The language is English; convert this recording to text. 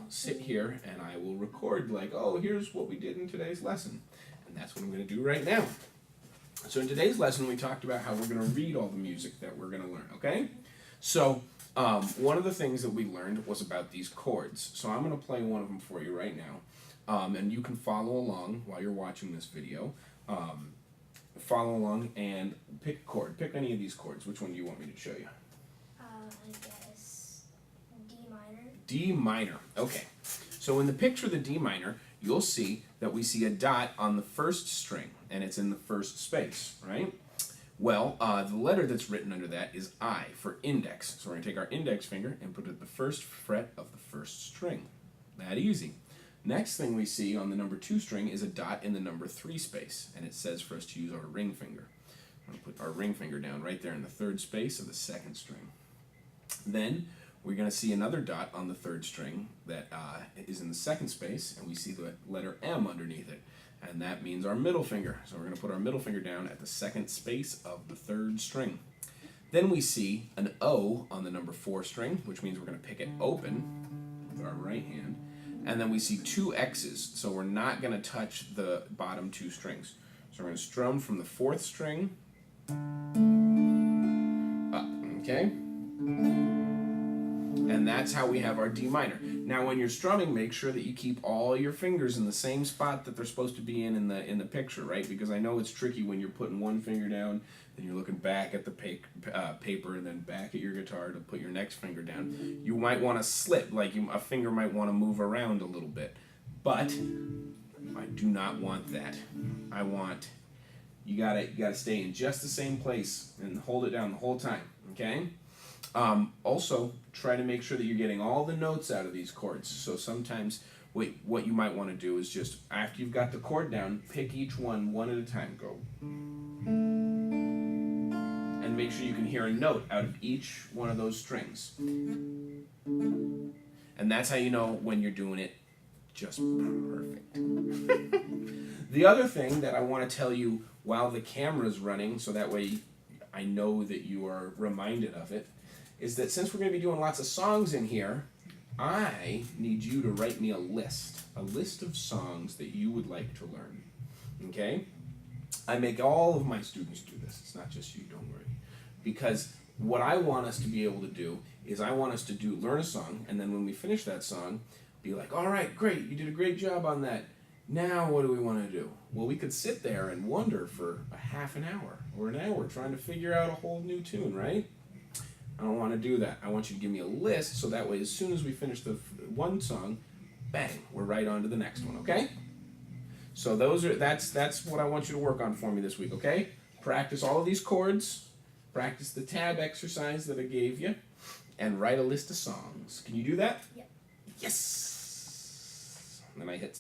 sit here and I will record like, oh, here's what we did in today's lesson. And that's what I'm going to do right now. So in today's lesson, we talked about how we're going to read all the music that we're going to learn, okay? So one of the things that we learned was about these chords. So I'm going to play one of them for you right now. And you can follow along while you're watching this video. Follow along and pick a chord. Pick any of these chords. Which one do you want me to show you? I guess D minor. D minor. Okay. So in the picture of the D minor, you'll see that we see a dot on the first string, and it's in the first space, right? Well, the letter that's written under that is I for index. So we're going to take our index finger and put it at the first fret of the first string. That easy. Next thing we see on the number 2 string is a dot in the number 3 space, and it says for us to use our ring finger. I'm going to put our ring finger down right there in the 3rd space of the 2nd string. Then we're going to see another dot on the 3rd string that is in the 2nd space, and we see the letter M underneath it, and that means our middle finger. So we're going to put our middle finger down at the 2nd space of the 3rd string. Then we see an O on the number 4 string, which means we're going to pick it open with our right hand. And then we see 2 X's, so we're not going to touch the bottom 2 strings. So we're going to strum from the 4th string up, okay? And that's how we have our D minor. Now when you're strumming, make sure that you keep all your fingers in the same spot that they're supposed to be in the picture, right? Because I know it's tricky when you're putting one finger down, then you're looking back at the paper, and then back at your guitar to put your next finger down. You might want to slip, like a finger might want to move around a little bit. But I do not want that. I want, you gotta stay in just the same place and hold it down the whole time, okay? Also, try to make sure that you're getting all the notes out of these chords. So sometimes what you might want to do is just, after you've got the chord down, pick each one at a time. Go. And make sure you can hear a note out of each one of those strings. And that's how you know when you're doing it just perfect. The other thing that I want to tell you while the camera's running, so that way I know that you are reminded of it, is that since we're going to be doing lots of songs in here, I need you to write me a list of songs that you would like to learn, okay? I make all of my students do this. It's not just you, don't worry. Because what I want us to be able to do is I want us to learn a song, and then when we finish that song, be like, all right, great, you did a great job on that. Now what do we want to do? Well, we could sit there and wonder for a half an hour or an hour trying to figure out a whole new tune, right? I don't want to do that. I want you to give me a list so that way as soon as we finish the one song, bang, we're right on to the next one, okay? So that's what I want you to work on for me this week, okay? Practice all of these chords, practice the tab exercise that I gave you, and write a list of songs. Can you do that? Yep. Yes! And then I hit